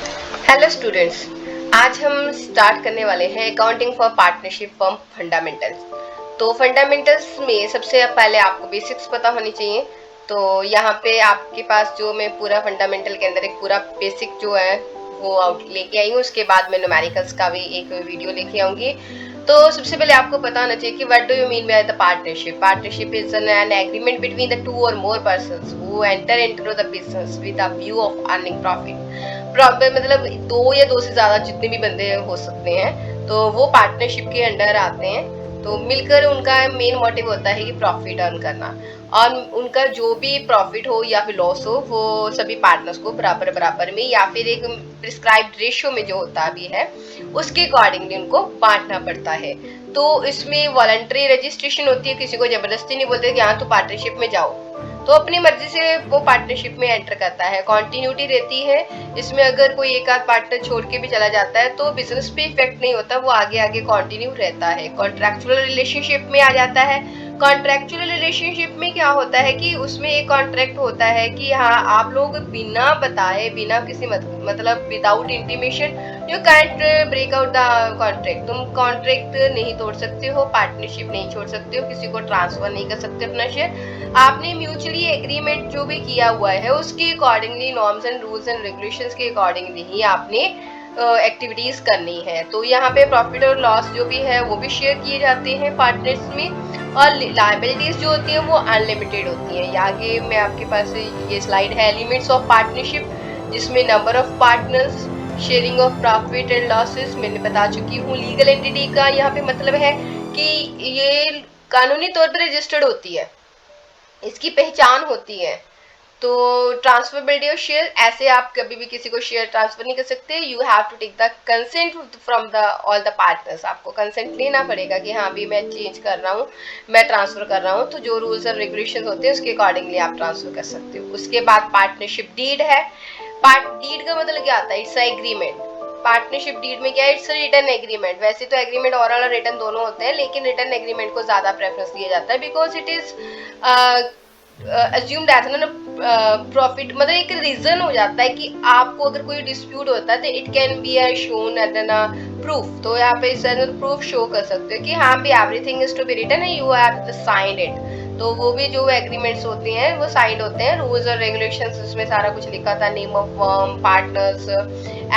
Hello students, आज हम start करने वाले हैं accounting for partnership firm fundamentals. तो फंडामेंटल्स में सबसे पहले आपको बेसिक्स पता होनी चाहिए। तो यहाँ पे आपके पास जो मैं पूरा फंडामेंटल के अंदर एक पूरा बेसिक जो है वो आउट लेके आई हूँ। उसके बाद मैं न्यूमेरिकल्स का भी एक वीडियो लेके आऊंगी। तो सबसे पहले आपको पता होना चाहिए कि what do you mean by the partnership. Partnership is an agreement between the two or more persons who enter into the business with a view of earning profit. मतलब दो या दो से ज्यादा जितने भी बंदे हो सकते हैं तो वो पार्टनरशिप के अंडर आते हैं। तो मिलकर उनका मेन मोटिव होता है कि प्रॉफिट अर्न करना, और उनका जो भी प्रॉफिट हो या फिर लॉस हो वो सभी पार्टनर्स को बराबर बराबर में या फिर एक प्रिस्क्राइब्ड रेशियो में जो होता भी है उसके अकॉर्डिंगली उनको बांटना पड़ता है। तो इसमें वॉलंटरी रजिस्ट्रेशन होती है, किसी को जबरदस्ती नहीं बोलते कि हाँ तो पार्टनरशिप में जाओ, तो अपनी मर्जी से वो पार्टनरशिप में एंटर करता है। कॉन्टिन्यूटी रहती है इसमें, अगर कोई एक आध पार्टनर छोड़ के भी चला जाता है तो बिजनेस पे इफेक्ट नहीं होता, वो आगे आगे कंटिन्यू रहता है। कॉन्ट्रैक्चुअल रिलेशनशिप में आ जाता है। कॉन्ट्रैक्चुअल रिलेशनशिप में क्या होता है कि उसमें एक कॉन्ट्रैक्ट होता है कि हाँ आप लोग बिना बताए, बिना किसी मतलब without intimation you can't break out the contract. तुम कॉन्ट्रैक्ट नहीं तोड़ सकते हो, पार्टनरशिप नहीं छोड़ सकते हो, किसी को ट्रांसफर नहीं कर सकते अपना शेयर। आपने म्यूचुअली एग्रीमेंट जो भी किया हुआ है उसके accordingly, norms and rules and regulations के अकॉर्डिंगली ही आपने एक्टिविटीज करनी है। तो यहाँ पे प्रॉफिट और लॉस जो भी है वो भी शेयर किए जाते हैं पार्टनर्स में, और लायबिलिटीज जो होती है वो अनलिमिटेड होती है। आगे मैं आपके पास ये स्लाइड है लिमिट्स ऑफ पार्टनरशिप, जिसमें number of partners, sharing of profit and losses मैंने बता चुकी हूँ। लीगल एंटिटी का यहाँ पे मतलब है कि ये कानूनी तौर पर रजिस्टर्ड होती है, इसकी पहचान होती है। तो ट्रांसफरेबिलिटी ऑफ शेयर, ऐसे आप कभी भी किसी को शेयर ट्रांसफर नहीं कर सकते। You have to take the consent from the all the partners. आपको कंसेंट लेना पड़ेगा कि हाँ अभी मैं चेंज कर रहा हूँ, मैं ट्रांसफर कर रहा हूँ। तो जो रूल्स और रेगुलेशन होते हैं उसके अकॉर्डिंगली आप ट्रांसफर कर सकते हो। उसके बाद पार्टनरशिप डीड है। डीड का मतलब क्या आता है? It's agreement. पार्टनरशिप डीड में क्या है? It's return agreement. वैसे तो एग्रीमेंट ओरल और रिटर्न दोनों होते हैं, लेकिन रिटर्न एग्रीमेंट को ज्यादा प्रेफरेंस दिया जाता है because it is assumed as ना प्रॉफिट, मतलब एक रीजन हो जाता है कि आपको अगर कोई डिस्प्यूट होता है तो it can be shown as an proof. तो यहाँ पे इस प्रूफ शो कर सकते हो कि हाँ भी everything is to be written and you have signed it. तो वो भी जो एग्रीमेंट्स होते हैं वो साइंड होते हैं। रूल्स और रेगुलेशंस उसमें सारा कुछ लिखा था, name of firm, partners,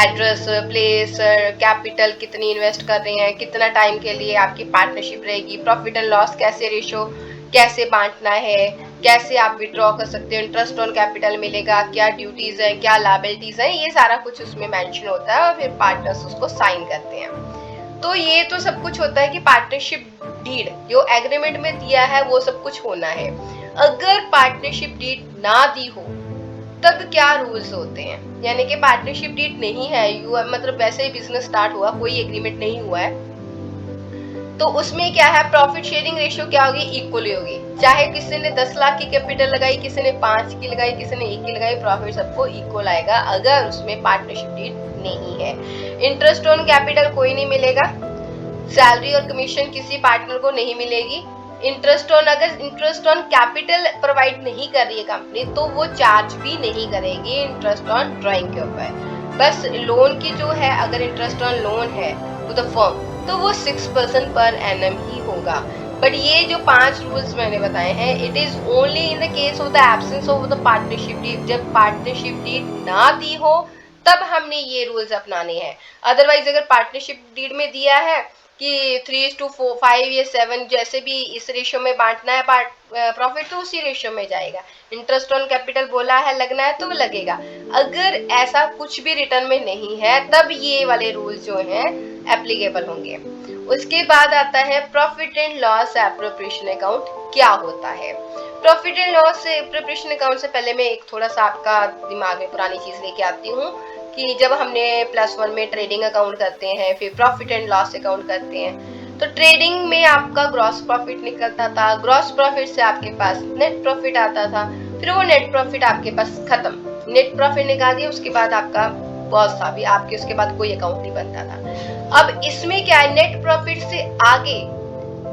address, place, capital कितनी इन्वेस्ट कर रहे हैं, कितना टाइम के लिए आपकी पार्टनरशिप रहेगी, प्रॉफिट एंड लॉस कैसे रेशो कैसे बांटना है, कैसे आप विड्रॉ कर सकते हो, इंटरेस्ट ऑन कैपिटल मिलेगा, क्या ड्यूटीज है, क्या लायबिलिटीज है, ये सारा कुछ उसमें मेंशन होता है और फिर पार्टनर्स उसको साइन करते हैं। तो ये तो सब कुछ होता है कि पार्टनरशिप डीड जो एग्रीमेंट में दिया है वो सब कुछ होना है। अगर पार्टनरशिप डीड ना दी हो तब क्या रूल्स होते हैं? यानी कि पार्टनरशिप डीड नहीं है, यू मतलब वैसे ही बिजनेस स्टार्ट हुआ, कोई एग्रीमेंट नहीं हुआ है, तो उसमें क्या है? प्रॉफिट शेयरिंग रेशियो क्या होगी? इक्वली होगी। चाहे किसी ने 10 लाख की कैपिटल लगाई, किसी ने 5 की लगाई, किसी ने 1 की लगाई, प्रॉफिट सबको इक्वल आएगा अगर उसमें पार्टनरशिप डीड नहीं है। इंटरेस्ट ऑन कैपिटल कोई नहीं मिलेगा। सैलरी और कमीशन किसी पार्टनर को नहीं मिलेगी। इंटरेस्ट ऑन, अगर इंटरेस्ट ऑन कैपिटल प्रोवाइड नहीं कर रही है कंपनी तो वो चार्ज भी नहीं करेगी इंटरेस्ट ऑन ड्राइंग के ऊपर। बस लोन की जो है, अगर इंटरेस्ट ऑन लोन है टू द फर्म तो वो 6% पर एनम ही होगा। बट ये जो 5 रूल्स मैंने बताए हैं, it is only in the case of the absence of the partnership deed. जब पार्टनरशिप डीड ना दी हो तब हमने ये रूल्स अपनाने हैं। अदरवाइज अगर पार्टनरशिप डीड में दिया है कि 3:5 या 7 जैसे भी इस रेशियो में बांटना है प्रॉफिट, तो उसी रेशियो में जाएगा। इंटरेस्ट ऑन कैपिटल बोला है लगना है तो वो लगेगा। अगर ऐसा कुछ भी रिटर्न में नहीं है तब ये वाले रूल्स जो हैं एप्लीकेबल होंगे। उसके बाद आता है profit and loss appropriation account. क्या होता है profit and loss appropriation account? से पहले मैं एक थोड़ा सा आपका दिमाग में पुरानी चीज लेके आती हूँ कि जब हमने +1 में ट्रेडिंग अकाउंट करते हैं, फिर प्रॉफिट एंड लॉस अकाउंट करते हैं, तो ट्रेडिंग में आपका ग्रॉस प्रॉफिट निकलता था। ग्रॉस प्रॉफिट से आपके पास नेट प्रॉफिट आता था, फिर वो नेट प्रॉफिट आपके पास खत्म, नेट प्रॉफिट निकाल दिया, उसके बाद आपका लॉस था भी, आपके उसके बाद कोई अकाउंट नहीं बनता था। अब इसमें क्या है? नेट प्रॉफिट से आगे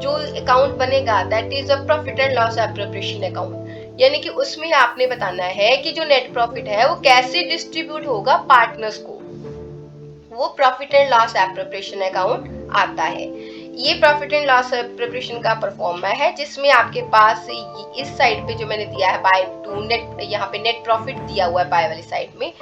जो अकाउंट बनेगा that is a profit and loss appropriation account. यानी कि उसमें आपने बताना है कि जो नेट प्रॉफिट है वो कैसे डिस्ट्रीब्यूट होगा पार्टनर्स को। वो profit and loss appropriation account आता है। ये प्रॉफिट एंड लॉस एप्रोप्रिएशन का परफॉर्मा है जिसमें आपके पास इस साइड पे जो मैंने दिया है बाय टू नेट, यहाँ पे नेट प्रॉफिट दिया हुआ है बाय वाली साइड में,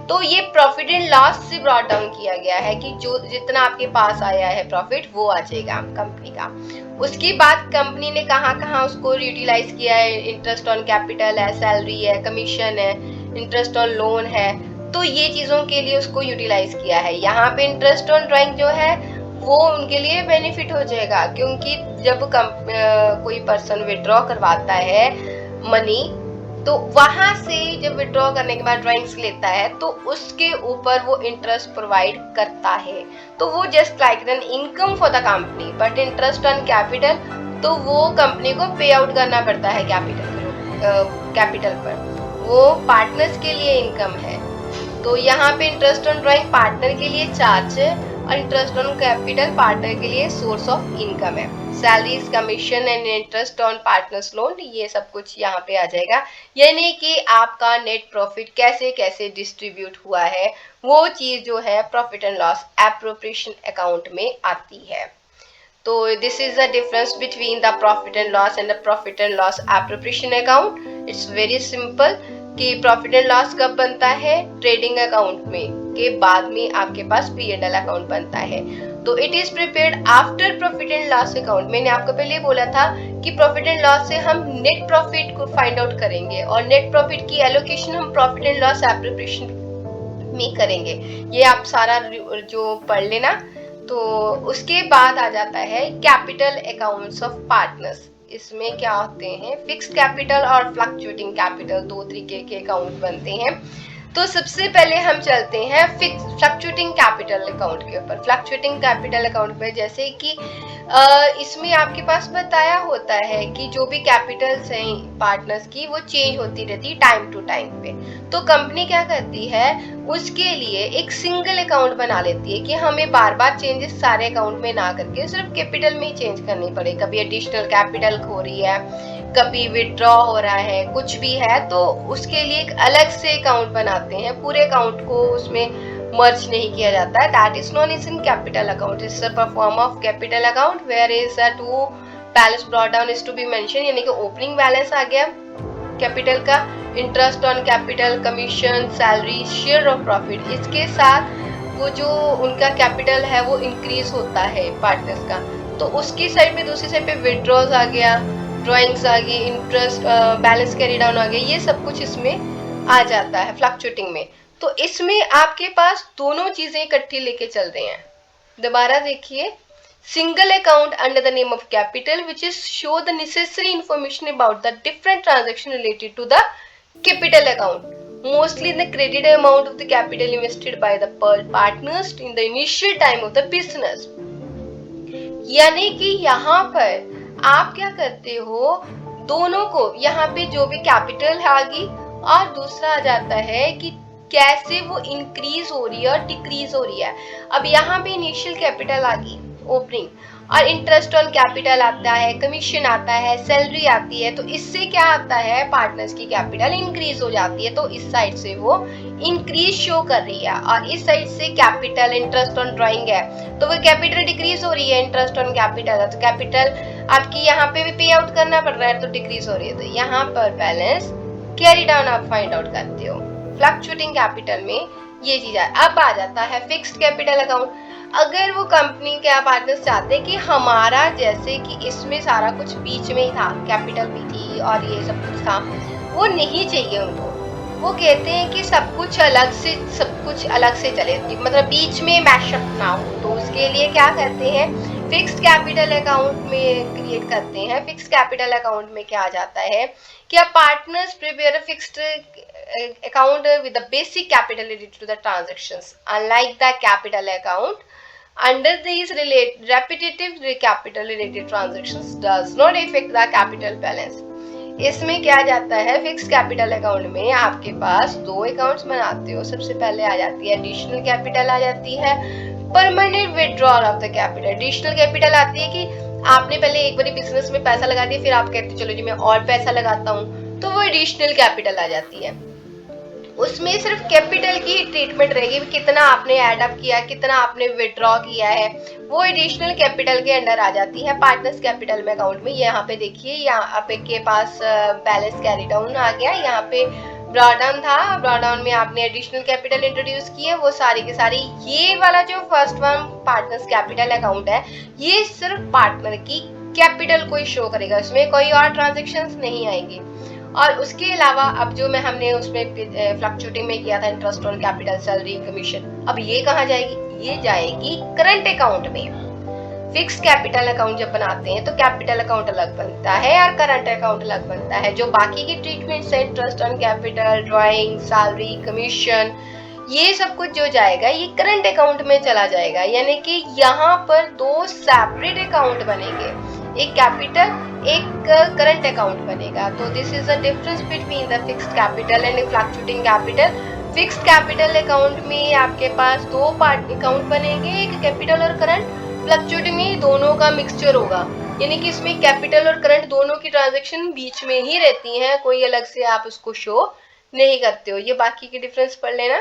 तो ये प्रॉफिट एंड लॉस से ब्रॉट डाउन किया गया है कि जो जितना आपके पास आया है प्रॉफिट वो आ जाएगा कंपनी का। उसके बाद कंपनी ने कहाँ कहाँ उसको यूटिलाइज किया है, इंटरेस्ट ऑन कैपिटल है, सैलरी है, कमीशन है, इंटरेस्ट ऑन लोन है, तो ये चीजों के लिए उसको यूटिलाइज किया है। यहाँ पे इंटरेस्ट ऑन ड्राइंग जो है वो उनके लिए बेनिफिट हो जाएगा, क्योंकि जब कोई पर्सन विड्रॉ करवाता है मनी, तो वहां से जब विड्रॉ करने के बाद ड्राइंग्स लेता है तो उसके ऊपर वो इंटरेस्ट प्रोवाइड करता है, तो वो just like an income for the company. But interest on capital तो वो कंपनी को पे आउट करना पड़ता है कैपिटल पर, वो पार्टनर्स के लिए इनकम है। तो यहाँ पे इंटरेस्ट ऑन ड्राइंग पार्टनर के लिए चार्ज है और इंटरेस्ट ऑन कैपिटल पार्टनर के लिए सोर्स ऑफ इनकम है। Salaries, commission and interest on partners loan, ये सब कुछ यहाँ पे आ जाएगा। यानी कि आपका नेट प्रॉफिट कैसे कैसे डिस्ट्रीब्यूट हुआ है वो चीज जो है profit and loss appropriation account में आती है। तो this is the difference between the profit and loss and the profit and loss appropriation account. It's very simple कि प्रॉफिट एंड लॉस कब बनता है, ट्रेडिंग अकाउंट में के बाद में आपके पास P&L अकाउंट बनता है। तो it is prepared after profit and loss account. मैंने आपको पहले बोला था कि प्रॉफिट एंड लॉस से हम नेट प्रॉफिट को फाइंड आउट करेंगे और नेट प्रॉफिट की एलोकेशन हम प्रॉफिट एंड लॉस एप्रोप्रिएशन में करेंगे। ये आप सारा जो पढ़ लेना। तो उसके बाद आ जाता है कैपिटल अकाउंट्स ऑफ पार्टनर्स। इसमें क्या होते हैं, फिक्स्ड कैपिटल और फ्लक्चुएटिंग कैपिटल, दो तरीके के अकाउंट बनते हैं। तो सबसे पहले हम चलते हैं फ्लक्चुएटिंग कैपिटल अकाउंट के ऊपर। फ्लक्चुएटिंग कैपिटल अकाउंट में जैसे कि इसमें आपके पास बताया होता है कि जो भी कैपिटल्स हैं पार्टनर्स की वो चेंज होती रहती है टाइम टू टाइम पे। तो कंपनी क्या करती है, उसके लिए एक सिंगल अकाउंट बना लेती है कि हमें बार बार चेंजेस सारे अकाउंट में ना करके सिर्फ कैपिटल में ही चेंज करनी पड़े। कभी एडिशनल कैपिटल हो रही है, कभी विड्रॉ हो रहा है, कुछ भी है, तो उसके लिए एक अलग से अकाउंट बनाते हैं। पूरे अकाउंट को उसमें मर्ज नहीं किया जाता है। That is known is in capital account. It's a form of capital account where is a to balance brought down is to be mention, यानी कि ओपनिंग बैलेंस आ गया कैपिटल का, interest on capital, commission, salary, share of profit, इसके साथ वो जो उनका कैपिटल है वो इंक्रीज होता है पार्टनर्स का। तो उसकी साइड पे दूसरी साइड पे विड्रॉज आ गया, ड्राइंग्स आ गई, इंटरेस्ट बैलेंस कैरी डाउन आ गया, ये सब कुछ इसमें आ जाता है फ्लक्चुएटिंग में। तो इसमें आपके पास दोनों चीजें इकट्ठी लेके चल रहे हैं। दोबारा देखिए, single account under the name of capital which is show the necessary information about the different transaction related to the capital account, mostly the credited amount of the capital invested by the partners in the initial time of the business। यानी कि यहाँ पर आप क्या करते हो, दोनों को यहाँ पे जो भी कैपिटल आ गई और दूसरा आ जाता है कि कैसे वो इंक्रीज हो रही है और डिक्रीज हो रही है। अब यहाँ पे इनिशियल कैपिटल आ गई ओपनिंग, और इंटरेस्ट ऑन कैपिटल आता है, कमीशन आता है, सैलरी आती है, तो इससे क्या आता है, पार्टनर्स की कैपिटल इंक्रीज हो जाती है। तो इस साइड से वो इंक्रीज शो कर रही है और इस साइड से कैपिटल इंटरेस्ट ऑन ड्राइंग है तो वो कैपिटल डिक्रीज हो रही है। इंटरेस्ट ऑन कैपिटल है तो कैपिटल आपकी यहाँ पे भी पे आउट करना पड़ रहा है तो डिक्रीज हो रही है। तो यहाँ पर बैलेंस कैरी डाउन आप फाइंड आउट करते हो फ्लक्चुएटिंग कैपिटल में, ये चीज है। अब आ जाता है फिक्स्ड कैपिटल अकाउंट। अगर वो कंपनी के पार्टनर्स चाहते कि हमारा जैसे कि इसमें सारा कुछ बीच में ही था, कैपिटल भी थी और ये सब कुछ था, वो नहीं चाहिए उनको। वो कहते हैं कि सब कुछ अलग से चले, मतलब बीच में मैशअप ना हो। तो उसके लिए क्या करते हैं, फिक्स्ड कैपिटल अकाउंट में क्रिएट करते हैं। फिक्स्ड कैपिटल अकाउंट में क्या आ जाता है कि partners prepare fixed account with the basic capital related to the transactions. Unlike the capital account, under these repetitive capital related transactions does not affect the capital balance. इसमें क्या जाता है, fixed capital account में आपके पास दो accounts बनाते हो। सबसे पहले आ जाती है एडिशनल कैपिटल, आ जाती है permanent withdrawal of the capital. Additional capital आती है कि आपने पहले एक बार बिजनेस में पैसा लगा दिया, फिर आप कहते चलो जी मैं और पैसा लगाता हूँ, तो वो एडिशनल कैपिटल आ जाती है। उसमें सिर्फ कैपिटल की ट्रीटमेंट रहेगी, कितना आपने एड अप किया, कितना आपने विड्रॉ किया है, वो एडिशनल कैपिटल के अंडर आ जाती है पार्टनर्स कैपिटल में अकाउंट में। यहाँ पे देखिए, यहाँ पे के पास बैलेंस कैरी डाउन आ गया, यहाँ पे ब्रॉडाउन था, ब्रॉडाउन में आपने एडिशनल कैपिटल इंट्रोड्यूस की है, वो सारी की सारी। ये वाला जो first one partners capital account है, ये सिर्फ पार्टनर की कैपिटल को ही शो करेगा, इसमें कोई और ट्रांजेक्शंस नहीं आएंगे। और उसके अलावा अब जो हमने उसमें फ्लक्चुएटिंग में किया था interest on capital, salary, commission, अब ये कहाँ जाएगी? ये जाएगी करंट अकाउंट में। फिक्स्ड कैपिटल अकाउंट जब बनाते हैं तो कैपिटल अकाउंट अलग बनता है और करंट अकाउंट अलग बनता है। जो बाकी की ट्रीटमेंट्स है, interest on capital, drawing, salary, commission, ये सब कुछ जो जाएगा ये करंट अकाउंट में चला जाएगा। यानी कि यहाँ पर दो सेपरेट अकाउंट बनेंगे, एक कैपिटल, एक करंट अकाउंट बनेगा। तो this is the difference between the fixed capital and fluctuating capital. Fixed capital account में आपके पास दो पार्ट अकाउंट बनेंगे, एक कैपिटल और करंट। फ्लक्चुएटिंग में दोनों का मिक्सचर होगा, यानी कि इसमें कैपिटल और करंट दोनों की ट्रांजैक्शन बीच में ही रहती हैं, कोई अलग से आप उसको शो नहीं करते हो। ये बाकी की डिफरेंस पढ़ लेना।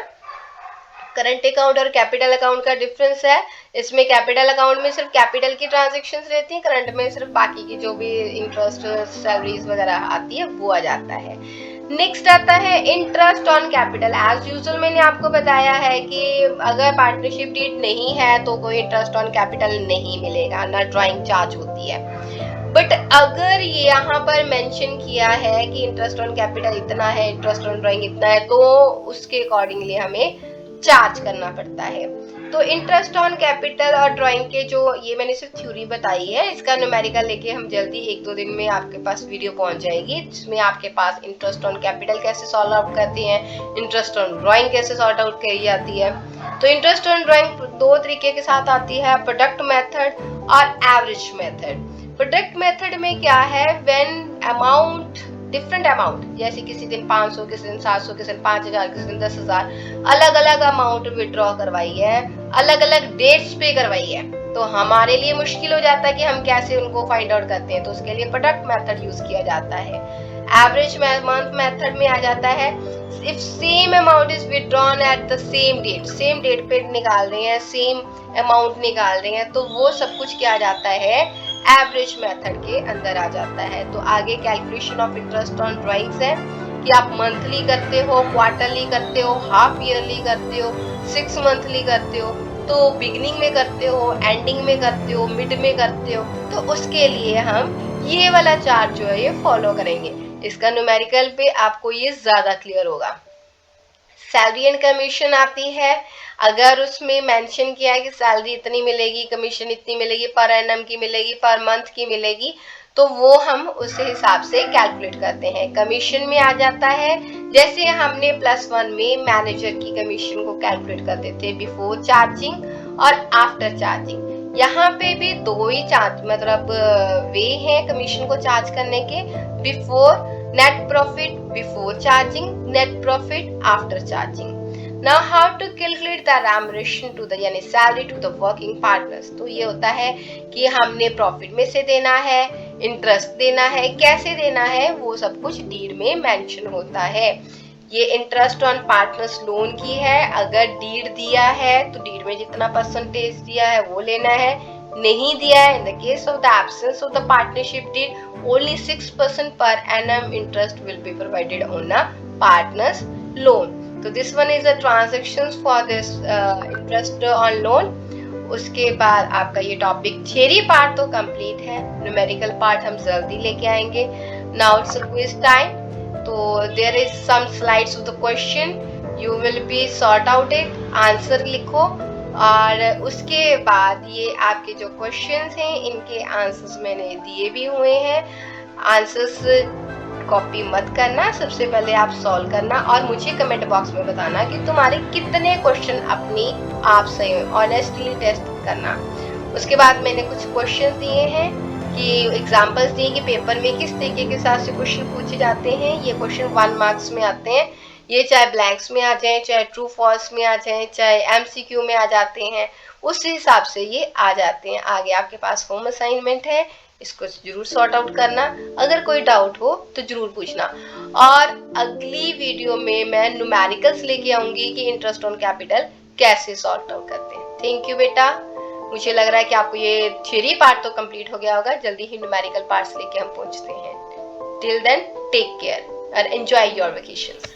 करंट अकाउंट और कैपिटल अकाउंट का डिफरेंस है, इसमें कैपिटल अकाउंट में सिर्फ कैपिटल की ट्रांजैक्शंस रहती हैं, करंट में सिर्फ बाकी की जो भी इंटरेस्ट, सैलरीज वगैरह आती है वो आ जाता है। नेक्स्ट आता है interest on capital. As usual मैंने आपको बताया है कि अगर पार्टनरशिप डीड नहीं है तो कोई इंटरेस्ट ऑन कैपिटल नहीं मिलेगा, ना ड्राइंग चार्ज होती है। बट अगर ये यहाँ पर मेंशन किया है कि इंटरेस्ट ऑन कैपिटल इतना है, इंटरेस्ट ऑन ड्राइंग इतना है, तो उसके अकॉर्डिंगली हमें चार्ज करना पड़ता है। तो इंटरेस्ट ऑन कैपिटल और ड्राइंग के जो ये मैंने सिर्फ थ्योरी बताई है, इसका न्यूमेरिकल लेके हम जल्दी 1-2 दिन में आपके पास वीडियो पहुंच जाएगी, जिसमें आपके पास इंटरेस्ट ऑन कैपिटल कैसे सॉल्व आउट करते हैं, इंटरेस्ट ऑन ड्राइंग कैसे सॉर्ट आउट करी जाती है। तो इंटरेस्ट ऑन ड्राइंग दो तरीके के साथ आती है, प्रोडक्ट मेथड और एवरेज मेथड। प्रोडक्ट मेथड में क्या है, व्हेन अमाउंट डिफरेंट अमाउंट, जैसे किसी दिन 500, किसी दिन 700, किसी दिन 5000, किसी दिन 10,000, अलग अलग अमाउंट विड्रॉ करवाई है, अलग अलग डेट्स पे करवाई है, तो हमारे लिए मुश्किल हो जाता है कि हम कैसे उनको फाइंड आउट करते हैं। तो उसके लिए प्रोडक्ट मेथड यूज किया जाता है। एवरेज मंथ मेथड में आ जाता है, if same amount is withdrawn at the same date पे निकाल रहे हैं, सेम अमाउंट निकाल रहे हैं, तो वो सब कुछ क्या आ जाता है, एवरेज मेथड के अंदर आ जाता है। तो आगे calculation of interest on drawings है कि आप मंथली करते हो, क्वार्टरली करते हो, हाफ ईयरली करते हो, 6 मंथली करते हो, तो बिगिनिंग में करते हो, एंडिंग में करते हो, मिड में करते हो, तो उसके लिए हम ये वाला चार्ट जो है ये फॉलो करेंगे। इसका न्यूमेरिकल पे आपको ये ज्यादा क्लियर होगा। सैलरी एंड कमीशन आती है, अगर उसमें मेंशन किया है कि सैलरी इतनी मिलेगी, कमीशन इतनी मिलेगी, पर एनम की मिलेगी, पर मंथ की मिलेगी, तो वो हम उस हिसाब से कैलकुलेट करते हैं। कमीशन में आ जाता है, जैसे हमने +1 में मैनेजर की कमीशन को कैलकुलेट करते थे बिफोर चार्जिंग और आफ्टर चार्जिंग। यहाँ पे भी दो ही चार्ज मतलब वे हैं कमीशन को चार्ज करने के, before net profit before charging, net profit after charging. Now how to calculate the remuneration to the यानी salary to the working partners। तो ये होता है कि हमने प्रॉफिट में से देना है, इंटरेस्ट देना है, कैसे देना है वो सब कुछ डीड में मेंशन होता है। ये इंटरेस्ट ऑन पार्टनर्स लोन की है, अगर डीड दिया है तो डीड में जितना परसेंटेज दिया है वो लेना है, नहीं दिया है in the case of the absence of the partnership deed only 6% per annum interest will be provided on a partner's loan. तो this one is the transactions for this interest on loan. उसके बाद आपका ये topic theory part तो complete है, numerical part हम जल्दी लेके आएंगे। Now it's quiz time. तो there is some slides of the question, you will be sort out it, answer लिखो, और उसके बाद ये आपके जो क्वेश्चंस हैं इनके आंसर्स मैंने दिए भी हुए हैं। आंसर्स कॉपी मत करना, सबसे पहले आप सॉल्व करना और मुझे कमेंट बॉक्स में बताना कि तुम्हारे कितने क्वेश्चन अपनी आप सही हुए, ऑनेस्टली टेस्ट करना। उसके बाद मैंने कुछ क्वेश्चन दिए हैं कि एग्जांपल्स दिए कि पेपर में किस तरीके के साथ से क्वेश्चन पूछे जाते हैं। ये क्वेश्चन 1 मार्क्स में आते हैं, ये चाहे ब्लैंक्स में आ जाए, चाहे ट्रू फॉल्स में आ जाए, चाहे MCQ में आ जाते हैं, उस हिसाब से ये आ जाते हैं। आगे आपके पास होम असाइनमेंट है, इसको जरूर सॉर्ट आउट करना। अगर कोई डाउट हो तो जरूर पूछना। और अगली वीडियो में मैं न्यूमेरिकल्स लेके आऊंगी कि इंटरेस्ट ऑन कैपिटल कैसे सॉर्ट आउट करते हैं। थैंक यू बेटा। मुझे लग रहा है कि आपको ये थ्योरी पार्ट तो कंप्लीट हो गया होगा। जल्दी ही न्यूमेरिकल पार्ट्स लेके हम पहुंचते हैं। Till then take care and enjoy your vacations.